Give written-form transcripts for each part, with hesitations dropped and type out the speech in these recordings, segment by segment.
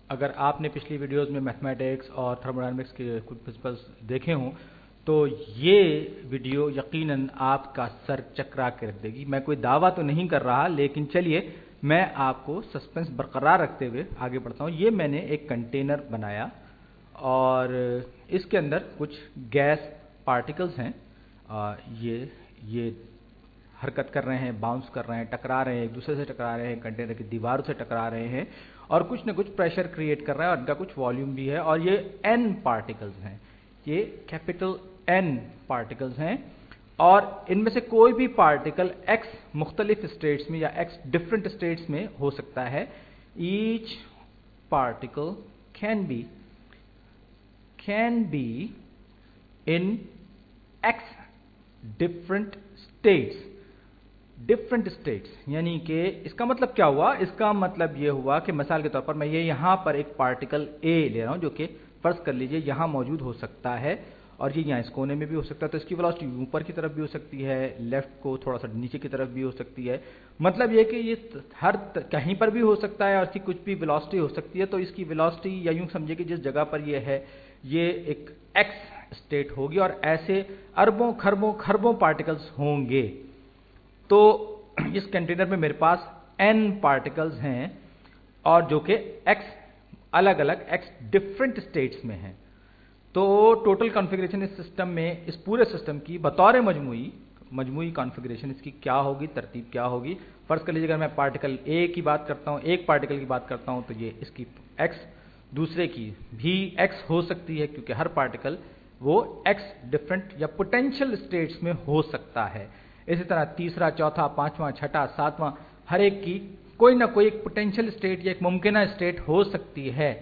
अगर आपने पिछली वीडियोस में मैथमेटिक्स और थर्मोडायनामिक्स के कुछ प्रिंसिपल्स देखे हों तो ये वीडियो यकीनन आपका सर चकरा कर रख देगी। मैं कोई दावा तो नहीं कर रहा, लेकिन चलिए मैं आपको सस्पेंस बरकरार रखते हुए आगे बढ़ता हूँ। ये मैंने एक कंटेनर बनाया और इसके अंदर कुछ गैस पार्टिकल्स हैं। ये हरकत कर रहे हैं, बाउंस कर रहे हैं, टकरा रहे हैं, एक दूसरे से टकरा रहे हैं, कंटेनर की दीवारों से टकरा रहे हैं और कुछ न कुछ प्रेशर क्रिएट कर रहा है और इनका कुछ वॉल्यूम भी है और ये n पार्टिकल्स हैं, ये कैपिटल N पार्टिकल्स हैं और इनमें से कोई भी पार्टिकल x मुख्तलिफ स्टेट्स में या x डिफरेंट स्टेट्स में हो सकता है। Each particle can be in x different states यानी कि इसका मतलब क्या हुआ? इसका मतलब यह हुआ कि मिसाल के तौर पर मैं ये यहां पर एक पार्टिकल A ले रहा हूं जो कि फर्ज कर लीजिए यहां मौजूद हो सकता है और ये यहाँ इस कोने में भी हो सकता है, तो इसकी वेलोसिटी ऊपर की तरफ भी हो सकती है, लेफ्ट को थोड़ा सा नीचे की तरफ भी हो सकती है। मतलब ये कि ये कहीं पर भी हो सकता है और इसकी कुछ भी वेलोसिटी हो सकती है। तो इसकी वेलोसिटी या यूं समझिए कि जिस जगह पर ये है ये एक x स्टेट होगी और ऐसे अरबों खरबों पार्टिकल्स होंगे। तो इस कंटेनर में मेरे पास n पार्टिकल्स हैं और जो कि x अलग अलग x डिफरेंट स्टेट्स में हैं। तो टोटल कॉन्फ़िगरेशन इस सिस्टम में, इस पूरे सिस्टम की बतौर मजमूई कॉन्फ़िगरेशन इसकी क्या होगी, तरतीब क्या होगी? फर्ज कर लीजिए अगर मैं पार्टिकल A की बात करता हूं, एक पार्टिकल की बात करता हूं, तो ये इसकी x, दूसरे की भी x हो सकती है क्योंकि हर पार्टिकल वो x डिफरेंट या पोटेंशियल स्टेट्स में हो सकता है। इसी तरह तीसरा, चौथा, पांचवा, छठा, सातवां, हर एक की कोई ना कोई एक पोटेंशियल स्टेट या एक मुमकिना स्टेट हो सकती है।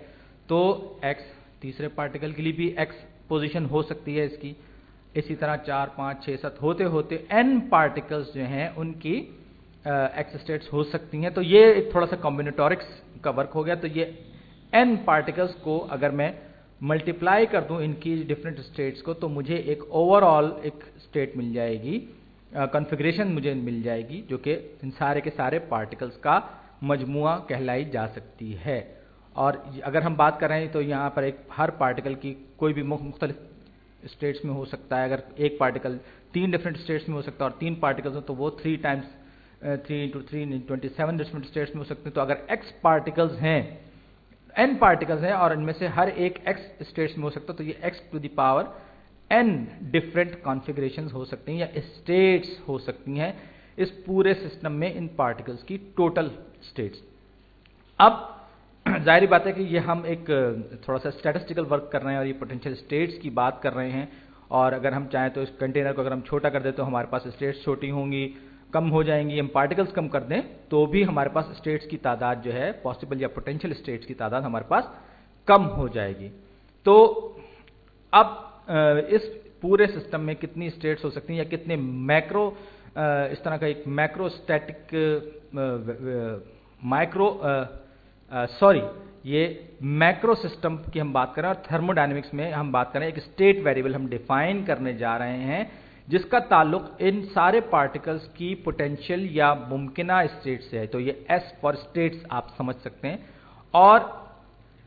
तो x तीसरे पार्टिकल के लिए भी x पोजीशन हो सकती है इसकी। इसी तरह 4, 5, 6, 7 होते होते n पार्टिकल्स जो हैं उनकी x स्टेट्स हो सकती हैं। तो ये एक थोड़ा सा कॉम्बिनेटोरिक्स का वर्क हो गया। तो ये n पार्टिकल्स को अगर मैं मल्टीप्लाई कर दूं इनकी डिफरेंट स्टेट्स को तो मुझे एक ओवरऑल एक स्टेट मिल जाएगी, कॉन्फ़िगरेशन मुझे मिल जाएगी जो कि इन सारे के सारे पार्टिकल्स का मजमुआ कहलाई जा सकती है। और अगर हम बात कर रहे हैं तो यहाँ पर एक हर पार्टिकल की कोई भी मुख्तलिफ स्टेट्स में हो सकता है। अगर एक पार्टिकल 3 डिफरेंट स्टेट्स में हो सकता है और 3 पार्टिकल्स हो तो वो 3 टाइम्स 3 × 3 27 डिफरेंट स्टेट्स में हो सकते हैं। तो अगर x पार्टिकल्स हैं, n पार्टिकल्स हैं और इनमें से हर एक x स्टेट्स में हो सकता है, तो ये x to the power n different configurations हो सकती हैं या स्टेट्स हो सकती हैं इस पूरे सिस्टम में इन पार्टिकल्स की टोटल स्टेट्स। अब जाहिर बात है कि ये हम एक थोड़ा सा स्टैटिस्टिकल वर्क कर रहे हैं और ये पोटेंशियल स्टेट्स की बात कर रहे हैं और अगर हम चाहें तो इस कंटेनर को अगर हम छोटा कर दें तो हमारे पास स्टेट्स छोटी होंगी, कम हो जाएंगी। हम पार्टिकल्स कम कर दें तो भी हमारे पास स्टेट्स की तादाद जो है, पॉसिबल या पोटेंशियल स्टेट्स की तादाद हमारे पास कम हो जाएगी। तो अब इस पूरे सिस्टम में कितनी स्टेट्स हो सकती हैं या कितने मैक्रो, इस तरह का एक मैक्रोस्टैटिक ये मैक्रो सिस्टम की हम बात करें और थर्मोडायनेमिक्स में हम बात करें, एक स्टेट वेरिएबल हम डिफाइन करने जा रहे हैं जिसका ताल्लुक इन सारे पार्टिकल्स की पोटेंशियल या मुमकिना स्टेट से है। तो ये S फॉर स्टेट्स आप समझ सकते हैं। और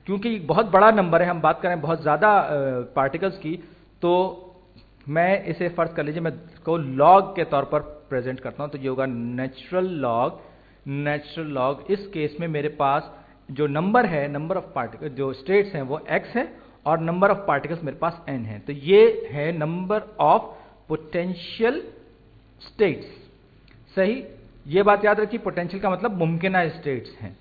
क्योंकि बहुत बड़ा नंबर है, हम बात करें बहुत ज़्यादा पार्टिकल्स की, तो मैं इसे फर्ज कर लीजिए मैं इसको लॉग के तौर पर प्रेजेंट करता हूं। तो ये होगा नेचुरल लॉग। इस केस में मेरे पास जो नंबर है, नंबर ऑफ पार्टिकल जो स्टेट्स हैं वो x है और नंबर ऑफ पार्टिकल्स मेरे पास n है। तो ये है नंबर ऑफ पोटेंशियल स्टेट्स। सही, ये बात याद रखिए, पोटेंशियल का मतलब मुमकिना स्टेट्स हैं।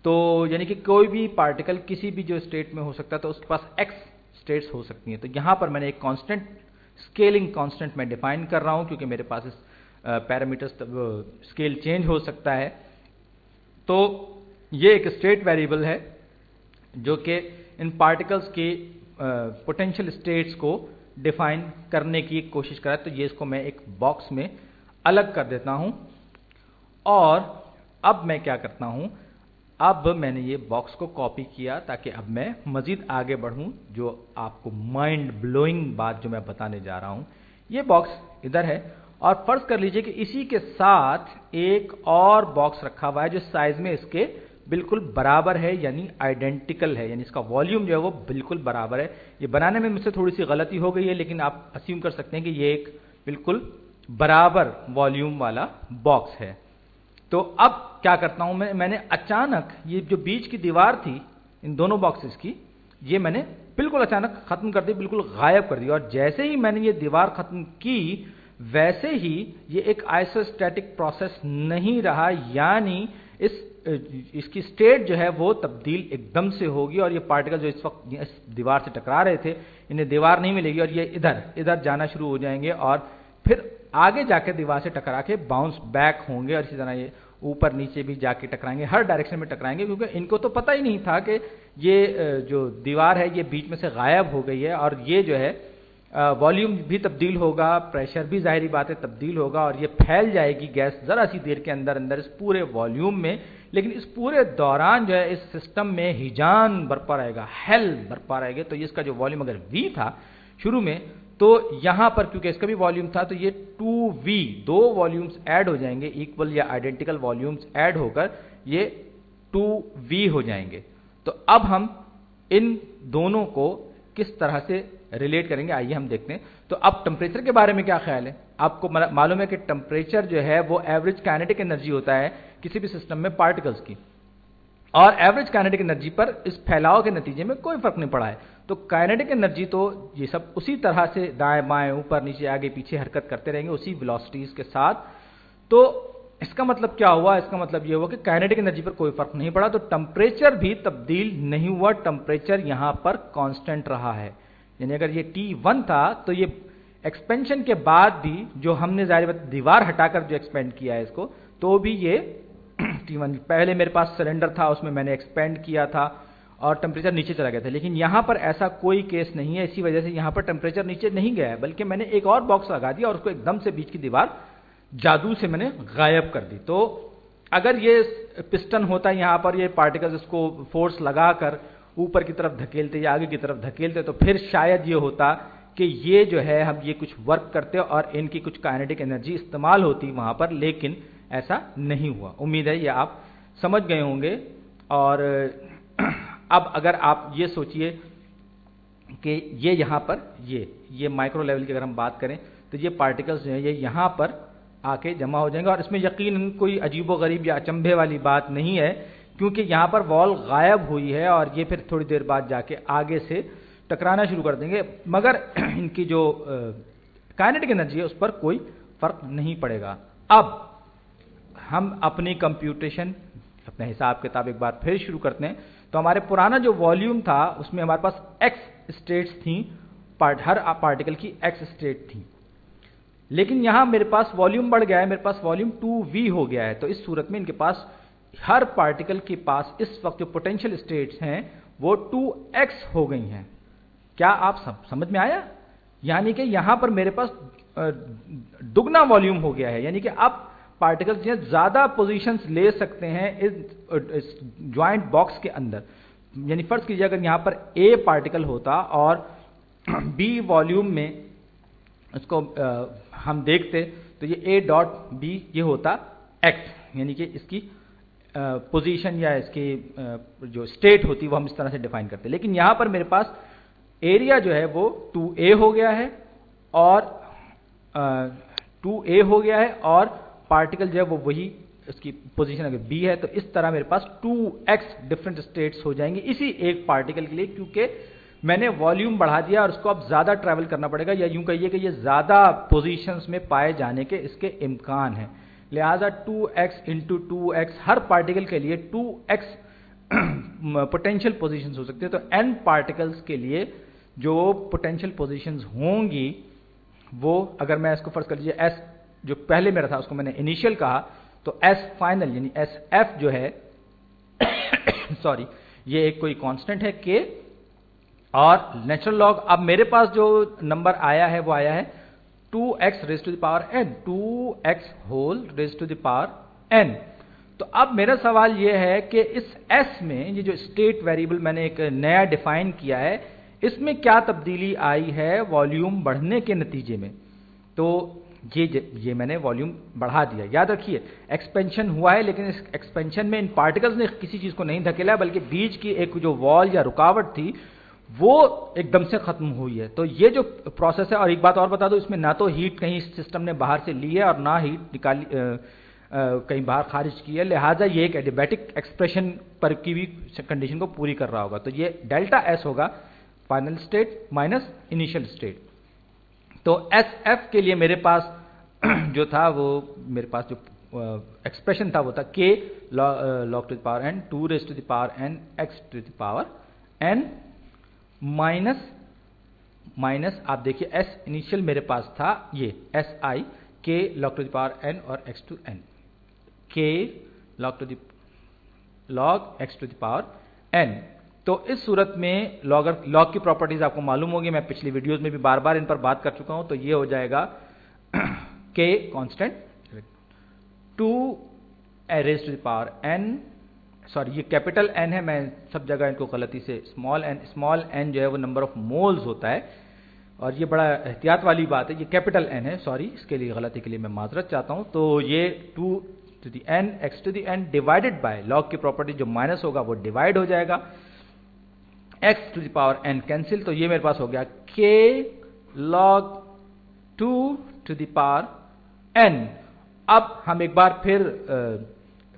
तो यानी कि कोई भी पार्टिकल किसी भी जो स्टेट में हो सकता है तो उसके पास x स्टेट्स हो सकती हैं। तो यहां पर मैंने एक कांस्टेंट, स्केलिंग कांस्टेंट मैं डिफाइन कर रहा हूं क्योंकि मेरे पास इस पैरामीटर्स स्केल चेंज हो सकता है। तो ये एक स्टेट वेरिएबल है जो कि इन पार्टिकल्स के पोटेंशियल स्टेट्स को डिफाइन करने की कोशिश कर रहा है। तो ये इसको मैं एक बॉक्स में अलग कर देता हूं और अब मैं क्या करता हूं, अब मैंने ये बॉक्स को कॉपी किया ताकि अब मैं मजीद आगे बढ़ूं, जो आपको माइंड ब्लोइंग बात जो मैं बताने जा रहा हूं। ये बॉक्स इधर है और फर्ज कर लीजिए कि इसी के साथ एक और बॉक्स रखा हुआ है जो साइज में इसके बिल्कुल बराबर है, यानी आइडेंटिकल है, यानी इसका वॉल्यूम जो है वो बिल्कुल बराबर है। ये बनाने में मुझसे थोड़ी सी गलती हो गई है, लेकिन आप अस्यूम कर सकते हैं कि ये एक बिल्कुल बराबर वॉल्यूम वाला बॉक्स है। तो अब क्या करता हूं मैंने अचानक ये जो बीच की दीवार थी इन दोनों बॉक्सेस की, ये मैंने बिल्कुल अचानक खत्म कर दी, बिल्कुल गायब कर दी। और जैसे ही मैंने ये दीवार खत्म की, वैसे ही ये एक आइसोस्टैटिक प्रोसेस नहीं रहा, यानी इसकी स्टेट जो है वो तब्दील एकदम से होगी, और ये पार्टिकल जो इस वक्त इस दीवार से टकरा रहे थे, इन्हें दीवार नहीं मिलेगी और ये इधर इधर जाना शुरू हो जाएंगे और फिर आगे जाकर दीवार से टकरा के बाउंस बैक होंगे, और इसी तरह ये ऊपर नीचे भी जाके टकराएंगे, हर डायरेक्शन में टकराएंगे, क्योंकि इनको तो पता ही नहीं था कि ये जो दीवार है ये बीच में से गायब हो गई है, और ये जो है वॉल्यूम भी तब्दील होगा, प्रेशर भी जाहिर बात है तब्दील होगा, और ये फैल जाएगी गैस जरा सी देर के अंदर अंदर इस पूरे वॉल्यूम में। लेकिन इस पूरे दौरान जो है इस सिस्टम में हिजान बरपा रहेगा, हेल बरपा रहेगा। तो इसका जो वॉल्यूम अगर V था शुरू में, तो यहां पर क्योंकि इसका भी वॉल्यूम था, तो ये 2V, दो वॉल्यूम्स ऐड हो जाएंगे, इक्वल या आइडेंटिकल वॉल्यूम्स ऐड होकर ये 2V हो जाएंगे। तो अब हम इन दोनों को किस तरह से रिलेट करेंगे, आइए हम देखते हैं। तो अब टेम्परेचर के बारे में क्या ख्याल है? आपको मालूम है कि टेम्परेचर जो है वो एवरेज काइनेटिक एनर्जी होता है किसी भी सिस्टम में पार्टिकल्स की, और एवरेज काइनेटिक एनर्जी पर इस फैलाव के नतीजे में कोई फर्क नहीं पड़ा है। तो काइनेटिक एनर्जी तो ये सब उसी तरह से दाएं बाएं ऊपर नीचे आगे पीछे हरकत करते रहेंगे उसी वेलोसिटीज के साथ। तो इसका मतलब क्या हुआ? इसका मतलब ये हुआ कि काइनेटिक एनर्जी पर कोई फर्क नहीं पड़ा, तो टेम्परेचर भी तब्दील नहीं हुआ, टेम्परेचर यहां पर कांस्टेंट रहा है। यानी अगर ये T1 था तो ये एक्सपेंशन के बाद भी जो हमने जाहिर दीवार हटाकर जो एक्सपेंड किया है इसको, तो भी ये T1, पहले मेरे पास सिलेंडर था उसमें मैंने एक्सपेंड किया था और टेम्परेचर नीचे चला गया था, लेकिन यहां पर ऐसा कोई केस नहीं है। इसी वजह से यहां पर टेम्परेचर नीचे नहीं गया है, बल्कि मैंने एक और बॉक्स लगा दिया और उसको एकदम से बीच की दीवार जादू से मैंने गायब कर दी। तो अगर ये पिस्टन होता यहां पर, ये पार्टिकल्स इसको फोर्स लगाकर ऊपर की तरफ धकेलते या आगे की तरफ धकेलते, तो फिर शायद ये होता कि ये जो है हम ये कुछ वर्क करते और इनकी कुछ काइनेटिक एनर्जी इस्तेमाल होती वहां पर, लेकिन ऐसा नहीं हुआ। उम्मीद है ये आप समझ गए होंगे। और अब अगर आप ये सोचिए कि ये यहां पर ये माइक्रो लेवल की अगर हम बात करें, तो ये पार्टिकल्स जो है ये यहां पर आके जमा हो जाएंगे, और इसमें यकीनन कोई अजीबोगरीब या अचंभे वाली बात नहीं है, क्योंकि यहां पर वॉल गायब हुई है और ये फिर थोड़ी देर बाद जाके आगे से टकराना शुरू कर देंगे, मगर इनकी जो काइनेटिक एनर्जी है उस पर कोई फर्क नहीं पड़ेगा। अब हम अपनी कंप्यूटेशन, अपने हिसाब किताब एक बार फिर शुरू करते हैं। तो हमारे पुराना जो वॉल्यूम था उसमें हमारे पास x स्टेट्स थी, हर पार्टिकल की x स्टेट थी, लेकिन यहां मेरे पास वॉल्यूम बढ़ गया है, मेरे पास वॉल्यूम 2V हो गया है। तो इस सूरत में इनके पास, हर पार्टिकल के पास इस वक्त जो पोटेंशियल स्टेट्स हैं वो 2x हो गई हैं। क्या आप समझ में आया? यानी कि यहां पर मेरे पास दुगना वॉल्यूम हो गया है, यानी कि अब पार्टिकल्स जो ज्यादा पोजीशंस ले सकते हैं इस ज्वाइंट बॉक्स के अंदर। यानी फर्ज कीजिए अगर यहां पर A पार्टिकल होता और B वॉल्यूम में इसको हम देखते, तो ये A डॉट B ये होता x, यानी कि इसकी पोजीशन या इसकी जो स्टेट होती वो हम इस तरह से डिफाइन करते। लेकिन यहां पर मेरे पास एरिया जो है वो 2A हो गया है और 2A हो गया है, और पार्टिकल जो है वो वही, इसकी पोजीशन अगर B है, तो इस तरह मेरे पास 2x डिफरेंट स्टेट्स हो जाएंगी इसी एक पार्टिकल के लिए, क्योंकि मैंने वॉल्यूम बढ़ा दिया और उसको अब ज्यादा ट्रैवल करना पड़ेगा, या यूं कहिए कि ये ज्यादा पोजीशंस में पाए जाने के इसके इम्कान है। लिहाजा 2x इंटू 2x, हर पार्टिकल के लिए 2x पोटेंशियल पोजीशंस हो सकते हैं। तो n पार्टिकल्स के लिए जो पोटेंशियल पोजीशंस होंगी वो, अगर मैं इसको फर्ज कर लीजिए s जो पहले मेरा था उसको मैंने इनिशियल कहा, तो s फाइनल यानी sf जो है सॉरी, ये एक कोई कांस्टेंट है k, और नेचुरल लॉग, अब मेरे पास जो नंबर आया है वो आया है 2x raise to the power n, 2x whole raise to the power n। तो अब मेरा सवाल यह है कि इस s में ये जो स्टेट वेरिएबल मैंने एक नया डिफाइन किया है, इसमें क्या तब्दीली आई है वॉल्यूम बढ़ने के नतीजे में। तो ये मैंने वॉल्यूम बढ़ा दिया। याद रखिए एक्सपेंशन हुआ है, लेकिन इस एक्सपेंशन में इन पार्टिकल्स ने किसी चीज को नहीं धकेला, बल्कि बीच की एक जो वॉल या रुकावट थी वो एकदम से खत्म हुई है। तो ये जो प्रोसेस है, और एक बात और बता दो, इसमें ना तो हीट कहीं सिस्टम ने बाहर से ली है और ना हीट निकाली कहीं बाहर खारिज की है, लिहाजा ये एक एडियाबैटिक एक्सप्रेशन पर की भी कंडीशन को पूरी कर रहा होगा। तो ये डेल्टा एस होगा final state minus initial state. तो एस एफ के लिए मेरे पास जो था वो मेरे पास जो एक्सप्रेशन था वो था k log to the power n 2 raise to the power n x to the power n minus आप देखिए s इनिशियल मेरे पास था ये S I k log to the power n और x to n k log x to the power n। तो इस सूरत में लॉग की प्रॉपर्टीज आपको मालूम होगी, मैं पिछली वीडियोस में भी बार बार इन पर बात कर चुका हूं। तो ये हो जाएगा k constant 2 raise to the power n, sorry ये कैपिटल n है, मैं सब जगह इनको गलती से स्मॉल n जो है वो नंबर ऑफ मोल्स होता है, और ये बड़ा एहतियात वाली बात है, ये कैपिटल n है, सॉरी इसके लिए गलती के लिए मैं माजरत चाहता हूं। तो ये 2 to the n x to the n divided by log की प्रॉपर्टी जो माइनस होगा वो डिवाइड हो जाएगा, x to the power n cancel, तो ये मेरे पास हो गया k log 2 to the power n। अब हम एक बार फिर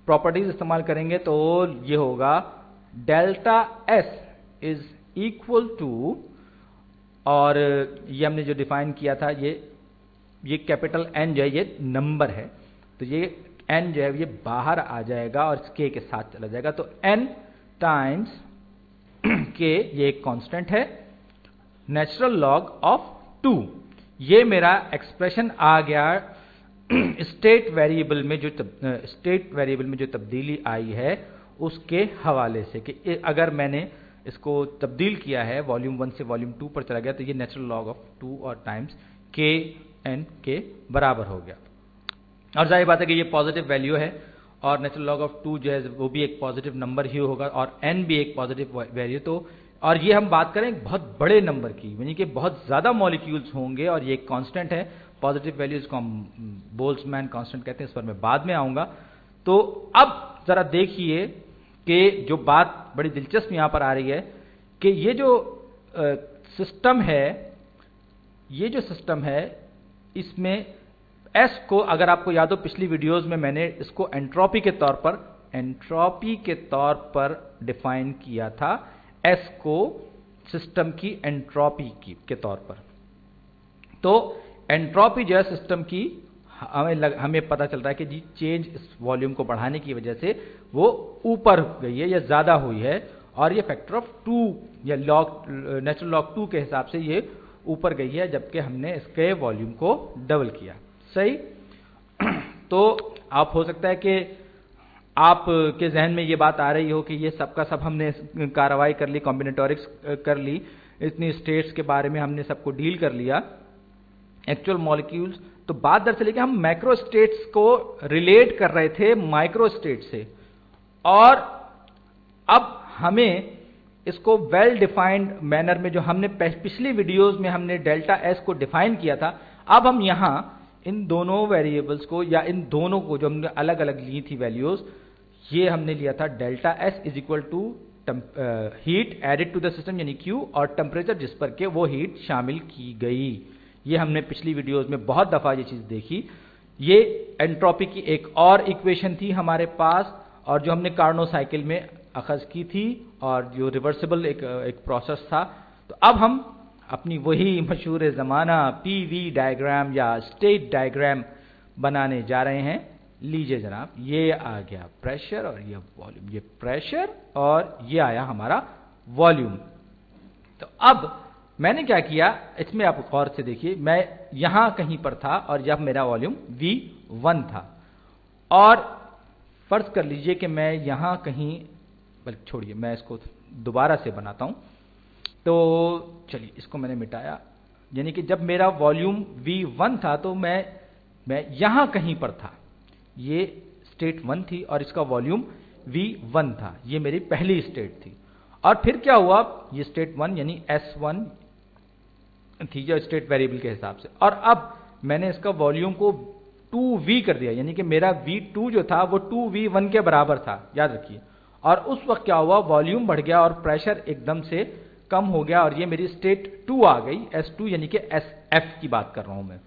प्रॉपर्टीज इस्तेमाल करेंगे, तो ये होगा delta s is equal to, और ये हमने जो डिफाइन किया था ये कैपिटल n जो है ये नंबर है, तो ये n जो है ये बाहर आ जाएगा और इस k के साथ चला जाएगा। तो n टाइम्स k ये एक कांस्टेंट है, नेचुरल लॉग ऑफ 2, ये मेरा एक्सप्रेशन आ गया स्टेट वेरिएबल में जो तब्दीली आई है उसके हवाले से, कि अगर मैंने इसको तब्दील किया है वॉल्यूम 1 से वॉल्यूम 2 पर चला गया, तो ये नेचुरल लॉग ऑफ 2 और टाइम्स k n के बराबर हो गया। और जाहिर बात है कि ये पॉजिटिव वैल्यू है, और नेचुरल लॉग ऑफ 2 जो है वो भी एक पॉजिटिव नंबर ही होगा, और n भी एक पॉजिटिव वैल्यू। तो और ये हम बात करें एक बहुत बड़े नंबर की, यानी कि बहुत ज्यादा मॉलिक्यूल्स होंगे, और ये एक कांस्टेंट है, पॉजिटिव वैल्यूज को हम बोल्ट्जमैन कांस्टेंट कहते हैं, इस पर मैं बाद में आऊंगा। तो अब जरा देखिए कि जो बात बड़ी दिलचस्प यहां पर आ रही है कि ये जो सिस्टम है इसमें S को, अगर आपको याद हो पिछली वीडियोस में मैंने इसको एंट्रोपी के तौर पर डिफाइन किया था, S को सिस्टम की एंट्रोपी के तौर पर। तो एंट्रोपी जो है सिस्टम की, हमें पता चलता है कि जी चेंज इस वॉल्यूम को बढ़ाने की वजह से वो ऊपर गई है या ज्यादा हुई है, और ये फैक्टर ऑफ 2 या नेचुरल लॉग 2 के हिसाब से ये ऊपर गई है, जबकि हमने इसके वॉल्यूम को डबल किया। सही। तो आप हो सकता है कि आपके जहन में ये बात आ रही हो कि ये सबका सब हमने कार्रवाई कर ली, कॉम्बिनेटोरिक्स कर ली, इतनी स्टेट्स के बारे में हमने सबको डील कर लिया, एक्चुअल मॉलिक्यूल्स। तो बात दरअसल है कि हम मैक्रो स्टेट्स को रिलेट कर रहे थे माइक्रो स्टेट से, और अब हमें इसको वेल डिफाइंड मैनर में, जो हमने पिछली वीडियोस में हमने डेल्टा एस को डिफाइन किया था, अब हम यहां इन दोनों वेरिएबल्स को, या इन दोनों को जो हमने अलग अलग ली थी वैल्यूज, ये हमने लिया था delta S is equal to heat added to the system यानी Q, और टेम्परेचर जिस पर के वो हीट शामिल की गई। ये हमने पिछली वीडियोस में बहुत दफा ये चीज देखी। ये एंट्रोपी की एक और इक्वेशन थी हमारे पास, और जो हमने कार्नो साइकिल में अखज की थी, और जो रिवर्सिबल एक प्रोसेस था। तो अब हम अपनी वही मशहूर ज़माना PV डायग्राम या स्टेट डायग्राम बनाने जा रहे हैं। लीजिए जनाब, ये आ गया प्रेशर और ये वॉल्यूम, ये प्रेशर और ये आया हमारा वॉल्यूम। तो अब मैंने क्या किया, इसमें आप गौर से देखिए, मैं यहां कहीं पर था और जब मेरा वॉल्यूम V1 था, और फर्ज कर लीजिए कि मैं यहां कहीं, बल्कि छोड़िए मैं इसको दोबारा से बनाता हूं। तो चलिए इसको मैंने मिटाया, यानी कि जब मेरा वॉल्यूम V1 था तो मैं यहां कहीं पर था, ये स्टेट 1 थी और इसका वॉल्यूम V1 था, ये मेरी पहली स्टेट थी। और फिर क्या हुआ, ये स्टेट 1 यानी S1 थी जो स्टेट वेरिएबल के हिसाब से, और अब मैंने इसका वॉल्यूम को 2V कर दिया, यानी कि मेरा V2 जो था वो 2V1 के बराबर था, याद रखिए। और उस वक्त क्या हुआ, वॉल्यूम बढ़ गया और प्रेशर एकदम से कम हो गया और ये मेरी स्टेट 2 आ गई, S2, यानी कि SF की बात कर रहा हूं मैं।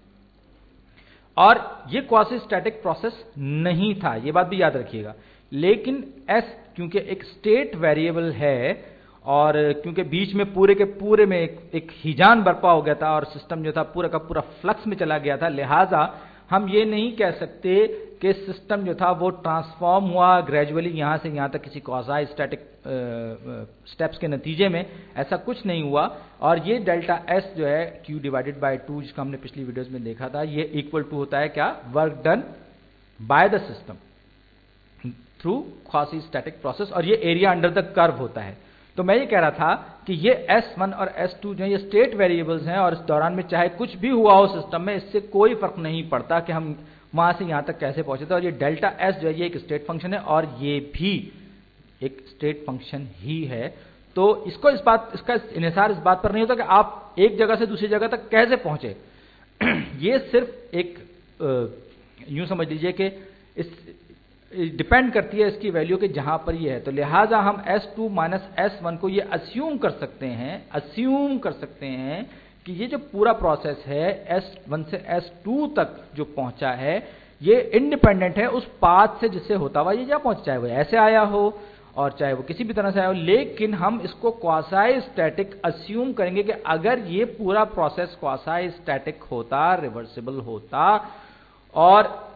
और ये क्वासी स्टैटिक प्रोसेस नहीं था, ये बात भी याद रखिएगा। लेकिन S क्योंकि एक स्टेट वेरिएबल है और क्योंकि बीच में पूरे के पूरे में एक हिजान बर्पा हो गया था और सिस्टम जो था पूरा का पूरा फ्लक्स में चला गया था, लिहाजा हम ये नहीं कह सकते कि सिस्टम जो था वो ट्रांसफॉर्म हुआ ग्रेजुअली यहां से यहां तक किसी क्वासी स्टैटिक स्टेप्स के नतीजे में, ऐसा कुछ नहीं हुआ। और ये डेल्टा S जो है Q डिवाइडेड बाय 2, जिसका हमने पिछली वीडियोस में देखा था, ये इक्वल टू होता है क्या, work done by the system through quasi static process, और ये एरिया अंडर द कर्व होता है। तो मैं ये कह रहा था कि ये S1 और S2 जो है ये स्टेट वेरिएबल्स हैं और इस दौरान में चाहे कुछ भी हुआ हो सिस्टम में, इससे कोई फर्क नहीं पड़ता कि हम वहां से यहां तक कैसे पहुंचे थे। और ये डेल्टा S जो है ये एक स्टेट फंक्शन है और ये भी एक स्टेट फंक्शन ही है। तो इसका इन्हिसार इस बात पर नहीं होता कि आप एक जगह से दूसरी जगह तक कैसे पहुंचे। ये सिर्फ एक यूं समझ लीजिए कि इस डिपेंड करती है इसकी वैल्यू के जहां पर ये है। तो लिहाजा हम S2 माइनस S1 को ये अज्यूम कर सकते हैं कि ये जो पूरा प्रोसेस है S1 से S2 तक जो पहुंचा है ये इंडिपेंडेंट है उस पाथ से जिससे होता हुआ ये जा पहुंचा, चाहे वो ऐसे आया हो और चाहे वो किसी भी तरह से आया हो। लेकिन हम इसको क्वासी स्टैटिक अज्यूम करेंगे कि अगर ये पूरा प्रोसेस क्वासी स्टैटिक होता, रिवर्सिबल होता और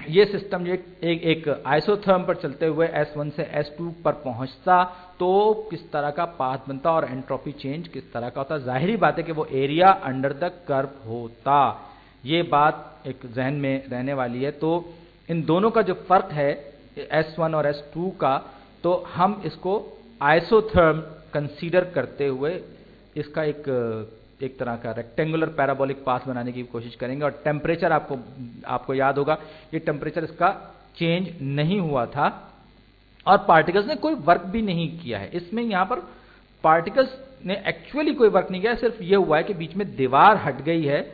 ये सिस्टम एक आइसोथर्म पर चलते हुए S1 से S2 पर पहुंचता तो किस तरह का पाथ बनता और एंट्रोपी चेंज किस तरह का होता। जाहिर बात है कि वो एरिया अंडर द कर्व होता। ये बात एक जहन में रहने वाली है। तो इन दोनों का जो फर्क है S1 और S2 का, तो हम इसको आइसोथर्म कंसीडर करते हुए इसका एक तरह का रेक्टेंगुलर पैराबोलिक पाथ बनाने की कोशिश करेंगे। और टेम्परेचर आपको याद होगा, ये टेम्परेचर इसका चेंज नहीं हुआ था और पार्टिकल्स ने कोई वर्क भी नहीं किया है इसमें। यहां पर पार्टिकल्स ने एक्चुअली कोई वर्क नहीं किया, सिर्फ ये हुआ है कि बीच में दीवार हट गई है।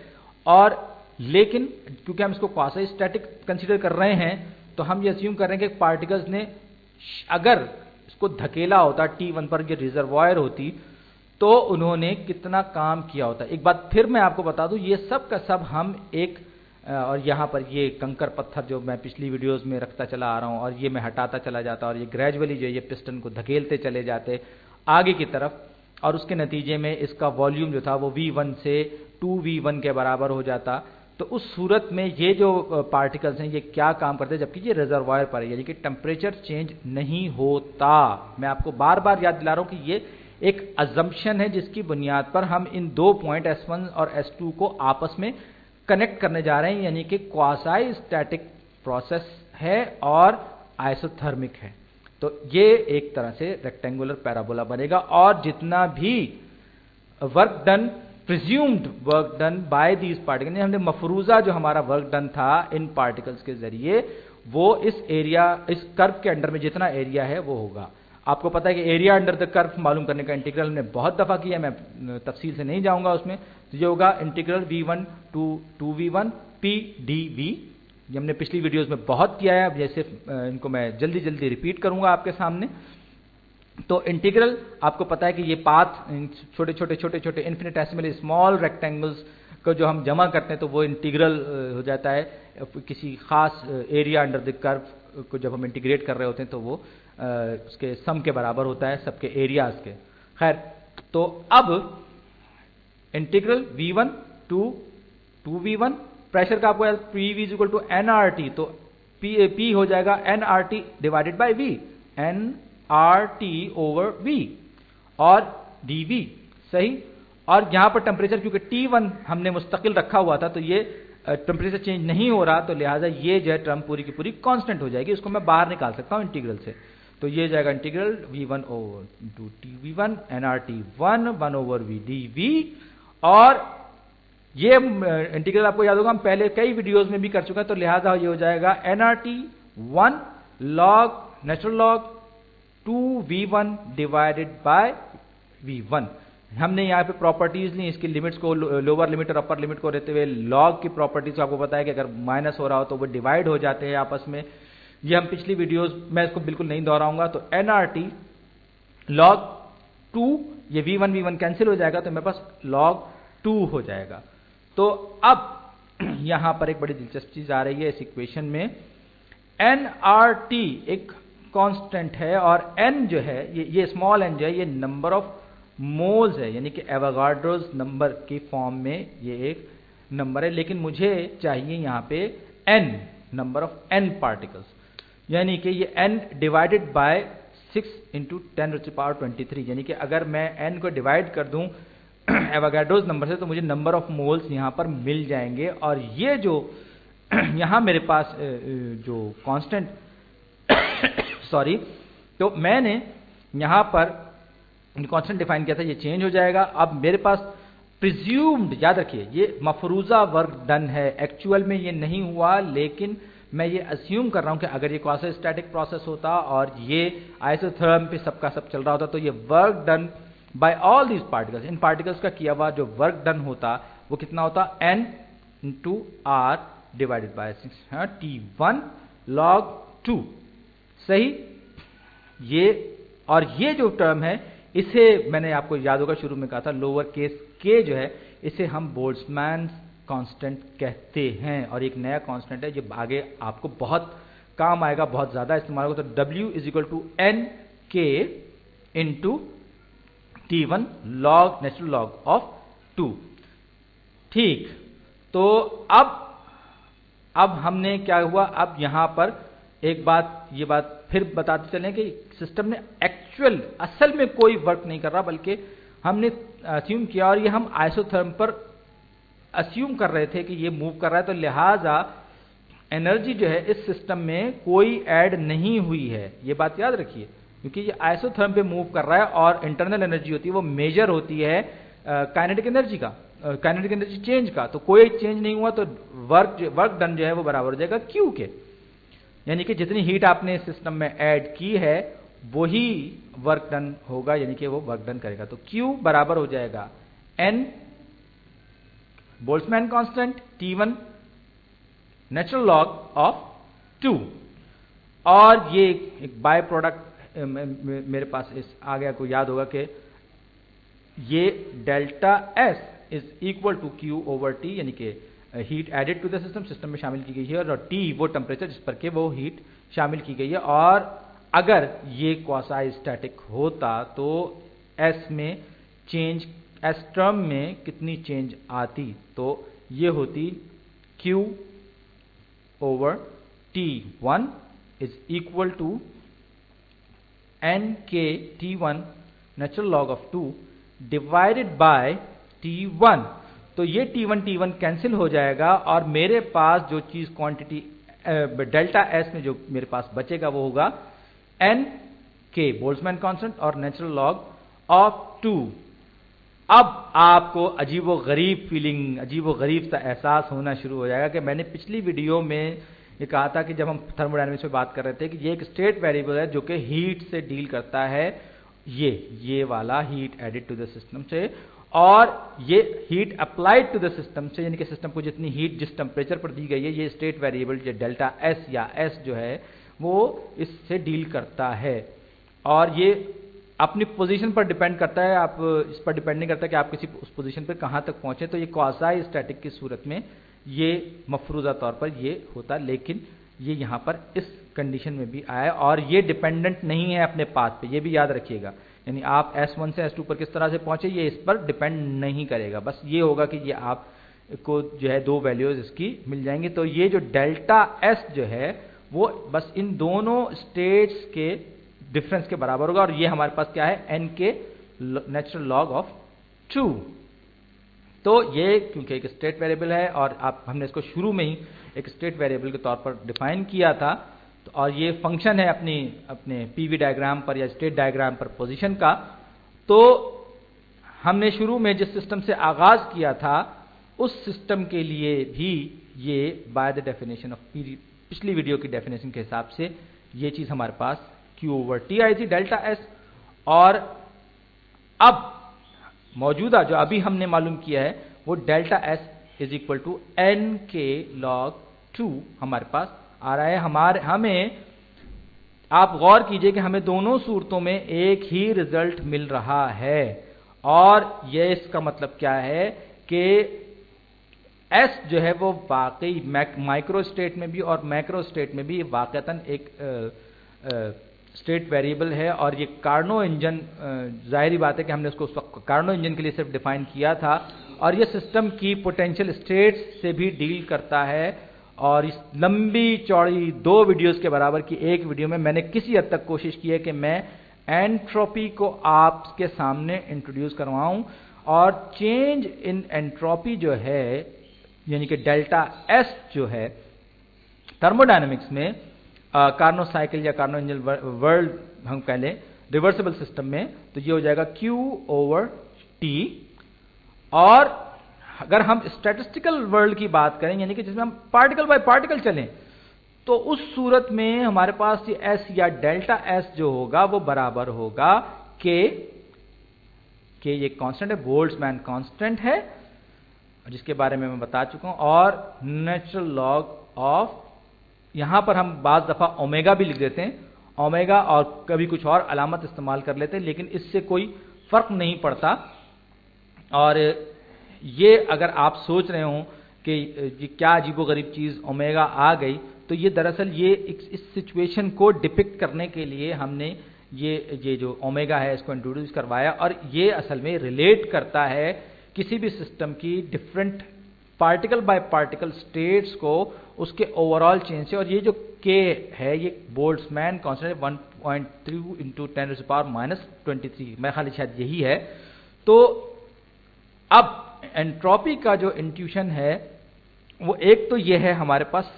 और लेकिन क्योंकि हम इसको क्वासी स्टैटिक कंसीडर कर रहे हैं तो हम ये अज्यूम कर रहे हैं कि पार्टिकल्स ने अगर इसको धकेला होता T1 पर, ये रिजर्वायर होती, तो उन्होंने कितना काम किया होता। एक बात फिर मैं आपको बता दूं, ये सब का सब हम एक और यहां पर ये कंकर पत्थर जो मैं पिछली वीडियोस में रखता चला आ रहा हूं और ये मैं हटाता चला जाता और ये ग्रेजुअली जो ये पिस्टन को धकेलते चले जाते आगे की तरफ और उसके नतीजे में इसका वॉल्यूम जो था वो V1 से 2V1 के बराबर हो जाता। तो उस सूरत में ये जो पार्टिकल्स हैं ये क्या काम करते हैं, जबकि ये रिजर्वायर पर है, यानी कि टेम्परेचर चेंज नहीं होता। मैं आपको बार बार याद दिला रहा हूं कि ये एक अजम्पशन है जिसकी बुनियाद पर हम इन दो पॉइंट S1 और S2 को आपस में कनेक्ट करने जा रहे हैं, यानी कि क्वासी स्टैटिक प्रोसेस है और आइसोथर्मिक है। तो ये एक तरह से रेक्टेंगुलर पैराबोला बनेगा और जितना भी work done, presumed work done by these particle, हमने मफरूजा जो हमारा वर्क डन था इन पार्टिकल्स के जरिए, वो इस कर्व के अंडर में जितना एरिया है वो होगा। आपको पता है कि एरिया अंडर द कर्व मालूम करने का इंटीग्रल हमने बहुत दफा किया, मैं तफसील से नहीं जाऊंगा उसमें। तो ये होगा integral V1 to 2V1 P dV। ये हमने पिछली वीडियोस में बहुत किया है, अब जैसे इनको मैं जल्दी जल्दी रिपीट करूंगा आपके सामने। तो इंटीग्रल आपको पता है कि ये पाथ छोटे छोटे इन्फिनिटेसिमल स्मॉल रेक्टेंगल्स को जो हम जमा करते हैं तो वो इंटीग्रल हो जाता है किसी खास एरिया अंडर द कर्व को जब हम इंटीग्रेट कर रहे होते हैं तो वो उसके सम के बराबर होता है सबके एरियाज के। खैर, तो अब integral V1 to 2V1, pressure का आपको PV is equal to nRT, तो P हो जाएगा nRT divided by V, nRT over V और dV, सही। और यहां पर टेम्परेचर क्योंकि T1 हमने मुस्तकिल रखा हुआ था तो ये टेम्परेचर चेंज नहीं हो रहा, तो लिहाजा ये जो है टर्म पूरी की पूरी कांस्टेंट हो जाएगी, इसको मैं बाहर निकाल सकता हूं इंटीग्रल से। तो ये जाएगा integral V1 over to TV1 nRT 1 over V dV। और ये इंटीग्रल आपको याद होगा हम पहले कई वीडियोस में भी कर चुके हैं, तो लिहाजा ये हो जाएगा nRT 1 log natural log 2V1 divided by V1। हमने यहाँ पे प्रॉपर्टीज ली, इसकी लिमिट्स को, लोअर लिमिट और अपर लिमिट को रहते हुए लॉग की प्रॉपर्टीज आपको पता है कि अगर माइनस हो रहा हो तो वो डिवाइड हो जाते हैं आपस में। ये हम पिछली वीडियोस, मैं इसको बिल्कुल नहीं दोहराऊंगा। तो एनआरटी log 2, ये V1 कैंसिल हो जाएगा तो मेरे पास log 2 हो जाएगा। तो अब यहां पर एक बड़ी दिलचस्प चीज आ रही है इस इक्वेशन में। nRT एक कांस्टेंट है और n जो है, ये स्मॉल n जो है, ये नंबर ऑफ मोल्स है, यानी कि एवोगाड्रोस नंबर की फॉर्म में ये एक नंबर है। लेकिन मुझे चाहिए यहां पे n, number of n particles, यानी कि ये n डिवाइडेड बाय 6 × 10⁻23, यानी कि अगर मैं n को डिवाइड कर दूं एवोगाड्रोस नंबर से तो मुझे नंबर ऑफ मोल्स यहां पर मिल जाएंगे। और ये जो यहां मेरे पास जो कांस्टेंट सॉरी, तो मैंने यहां पर कांस्टेंट डिफाइन किया था, ये चेंज हो जाएगा। अब मेरे पास प्रिज्यूम्ड, याद रखिए ये मफरूजा वर्क डन है, एक्चुअल में ये नहीं हुआ, लेकिन मैं ये अस्यूम कर रहा हूं कि अगर ये क्वासी स्टैटिक प्रोसेस होता और ये आइसोथर्म पे सबका सब चल रहा होता तो ये work done by all these particles, in particles का किया हुआ जो वर्क डन होता वो कितना होता, n × r divided by 6 T1 log 2, सही। ये और ये जो टर्म है इसे मैंने आपको याद होगा शुरू में कहा था, लोअर केस k जो है इसे हम बोल्ट्जमैन कांस्टेंट कहते हैं, और एक नया कांस्टेंट है जो आगे आपको बहुत काम आएगा, बहुत ज्यादा इस्तेमाल होगा। तो W = nk × T1 log natural log of 2, ठीक। तो अब हमने क्या हुआ, अब यहां पर एक बात, ये बात फिर बताते चलें कि सिस्टम ने असल में कोई वर्क नहीं कर रहा, बल्कि हमने अस्यूम किया, और ये हम आइसोथर्म पर अस्यूम कर रहे थे कि ये मूव कर रहा है, तो लिहाजा एनर्जी जो है इस सिस्टम में कोई ऐड नहीं हुई है, ये बात याद रखिए, क्योंकि ये आइसोथर्म पे मूव कर रहा है और इंटरनल एनर्जी होती है वो मेजर होती है काइनेटिक एनर्जी का, काइनेटिक एनर्जी चेंज का। तो कोई चेंज नहीं हुआ, तो वर्क डन जो है वो बराबर हो जाएगा Q के, यानी कि जितनी हीट आपने सिस्टम में ऐड की है वही वर्क डन होगा, यानी कि वो वर्क डन करेगा। तो Q बराबर हो जाएगा n Boltzmann constant T1 natural log of 2, और ये एक बाय प्रोडक्ट मेरे पास इस आ गया, को याद होगा कि ये डेल्टा S = Q/T, यानी कि heat added to the system में शामिल की गई है, और T वो टेम्परेचर जिस पर के वो हीट शामिल की गई है। और अगर ये क्वासी स्टैटिक होता तो S में चेंज, S टर्म में कितनी चेंज आती, तो ये होती Q/T1 = nk T1 natural log of 2 divided by T1। तो ये T1 कैंसिल हो जाएगा, और मेरे पास जो चीज क्वांटिटी डेल्टा S में जो मेरे पास बचेगा वो होगा nk बोल्ट्जमैन कांस्टेंट और नेचुरल लॉग ऑफ 2। अब आपको अजीबोगरीब फीलिंग, अजीबोगरीब सा एहसास होना शुरू हो जाएगा कि मैंने पिछली वीडियो में ये कहा था कि जब हम थर्मोडायनामिक्स में बात कर रहे थे कि ये एक स्टेट वेरिएबल है जो कि हीट से डील करता है, ये वाला heat added to the system से, और ये heat applied to the system से, यानी कि सिस्टम को जितनी हीट जिस टेम्परेचर पर दी गई है, ये स्टेट वेरिएबल जो डेल्टा S या S जो है वो इससे डील करता है। और ये अपनी पोजीशन पर डिपेंड करता है, आप इस पर डिपेंड नहीं करता कि आप किसी उस पोजीशन पर कहां तक पहुंचे। तो ये क्वासी स्टैटिक की सूरत में ये मफरूजा तौर पर ये होता, लेकिन ये यहां पर इस कंडीशन में भी आया, और ये डिपेंडेंट नहीं है अपने पाथ पे, ये भी याद रखिएगा। यानी आप S1 से S2 पर किस तरह से पहुंचे ये इस पर डिपेंड नहीं करेगा, बस ये होगा कि ये आपको जो है दो वैल्यूज इसकी मिल जाएंगी। तो ये जो डेल्टा S जो है वो बस इन दोनों स्टेट्स के डिफरेंस के बराबर होगा, और ये हमारे पास क्या है, nk नेचुरल लॉग ऑफ 2। तो ये क्योंकि एक स्टेट वेरिएबल है और हमने इसको शुरू में ही एक स्टेट वेरिएबल के तौर पर डिफाइन किया था, तो और ये फंक्शन है अपने पीवी डायग्राम पर या स्टेट डायग्राम पर पोजीशन का। तो हमने शुरू में जिस सिस्टम से आगाज किया था उस सिस्टम के लिए भी ये बाय द डेफिनेशन ऑफ पिछली वीडियो की डेफिनेशन के हिसाब से ये चीज हमारे पास Q/T आई थी डेल्टा S। और अब मौजूदा जो अभी हमने मालूम किया है वो delta S is equal to N K log 2 हमारे पास आ रहा है। हमें आप गौर कीजिए कि हमें दोनों सूरतों में एक ही रिजल्ट मिल रहा है, और यह इसका मतलब क्या है कि एस जो है वो वाकई माइक्रो स्टेट में भी और मैक्रो स्टेट में भी वाकईतन एक स्टेट वेरिएबल है। और ये कार्नो इंजन, जाहिर बात है कि हमने उसको कार्नो इंजन के लिए सिर्फ डिफाइन किया था, और ये सिस्टम की पोटेंशियल स्टेट्स से भी डील करता है। और इस लंबी चौड़ी 2 वीडियोस के बराबर की एक वीडियो में मैंने किसी हद तक कोशिश की है कि मैं एंट्रोपी को आपके सामने इंट्रोड्यूस करवाऊं, और चेंज इन एंट्रोपी जो है यानी कि डेल्टा एस जो है थर्मोडायनेमिक्स में कार्नो साइकिल या कार्नो इंजन वर्ल्ड हम कह लें रिवर्सिबल सिस्टम में, तो ये हो जाएगा Q/T। और अगर हम स्टैटिस्टिकल वर्ल्ड की बात करें यानी कि जिसमें हम पार्टिकल बाय पार्टिकल चलें, तो उस सूरत में हमारे पास ये एस या डेल्टा एस जो होगा वो बराबर होगा के ये कांस्टेंट है, बोल्ट्जमैन कांस्टेंट है जिसके बारे में मैं बता चुका हूं, और नेचुरल लॉग ऑफ, यहां पर हम बाज दफा ओमेगा भी लिख देते हैं, ओमेगा, और कभी कुछ और अलामत इस्तेमाल कर लेते हैं, लेकिन इससे कोई फर्क नहीं पड़ता। और ये अगर आप सोच रहे हो कि ये क्या अजीबोगरीब चीज ओमेगा आ गई, तो ये दरअसल ये इस सिचुएशन को डिपिक्ट करने के लिए हमने ये जो ओमेगा है इसको इंट्रोड्यूस करवाया, और ये असल में रिलेट करता है किसी भी सिस्टम की different particle by particle states को उसके ओवरऑल चेंज से। और ये जो के है ये बोल्ट्जमैन कांस्टेंट 1.3 इंटू 10⁻⁻23, मैं खाली शायद यही है। तो अब एंट्रोपी का जो इंट्यूशन है वो एक तो ये है हमारे पास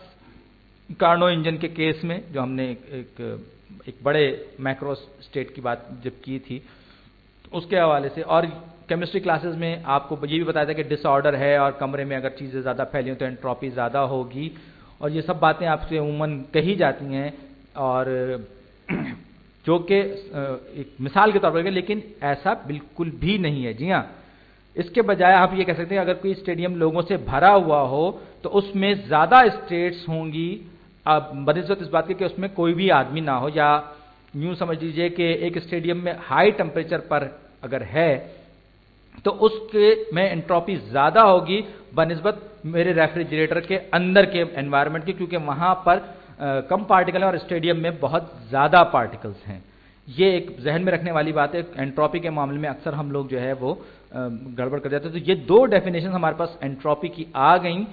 कार्नो इंजन के केस में, जो हमने एक बड़े मैक्रो स्टेट की बात जब की थी उसके हवाले से, और केमिस्ट्री क्लासेस में आपको ये भी बताया था कि डिसऑर्डर है और कमरे में अगर चीज़ें ज़्यादा फैली हो तो एंट्रोपी ज़्यादा होगी, और ये सब बातें आपसे उमूमन कही जाती हैं, और जो कि एक मिसाल के तौर पर, लेकिन ऐसा बिल्कुल भी नहीं है। जी हाँ, इसके बजाय आप ये कह सकते हैं अगर कोई स्टेडियम लोगों से भरा हुआ हो तो उसमें ज़्यादा स्टेट्स होंगी, अब बनिस्बत इस बात की कि उसमें कोई भी आदमी ना हो, या यूँ समझ लीजिए कि एक स्टेडियम में हाई टेम्परेचर पर अगर है तो उसके में एंट्रोपी ज़्यादा होगी बनिस्बत मेरे रेफ्रिजरेटर के अंदर के एनवायरनमेंट की, क्योंकि वहाँ पर कम पार्टिकल है और स्टेडियम में बहुत ज़्यादा पार्टिकल्स हैं। ये एक जहन में रखने वाली बात है। एंट्रोपी के मामले में अक्सर हम लोग जो है वो गड़बड़ कर जाते हैं। तो ये 2 डेफिनेशन हमारे पास एंट्रोपी की आ गई,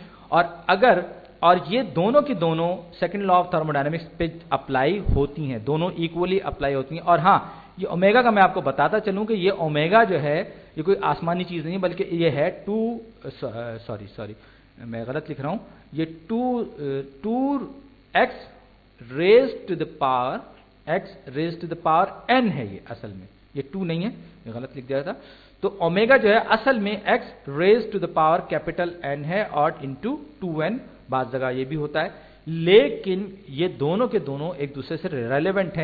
और ये दोनों की दोनों सेकंड लॉ ऑफ थर्मोडायनेमिक्स पे अप्लाई होती हैं, दोनों इक्वली अप्लाई होती हैं। और हाँ, ये ओमेगा का मैं आपको बताता चलूं कि ये ओमेगा जो है ये कोई आसमानी चीज़ नहीं, बल्कि ये है सॉरी मैं गलत लिख रहा हूं, ये 2x raise to the power n है। ये असल में ये 2 नहीं है, ये गलत लिख दिया था। तो ओमेगा जो है असल में x raise to the power capital N है, और इंटू 2n, बाज़ जगह ये भी होता है, लेकिन ये दोनों के दोनों एक दूसरे से रिलेवेंट है।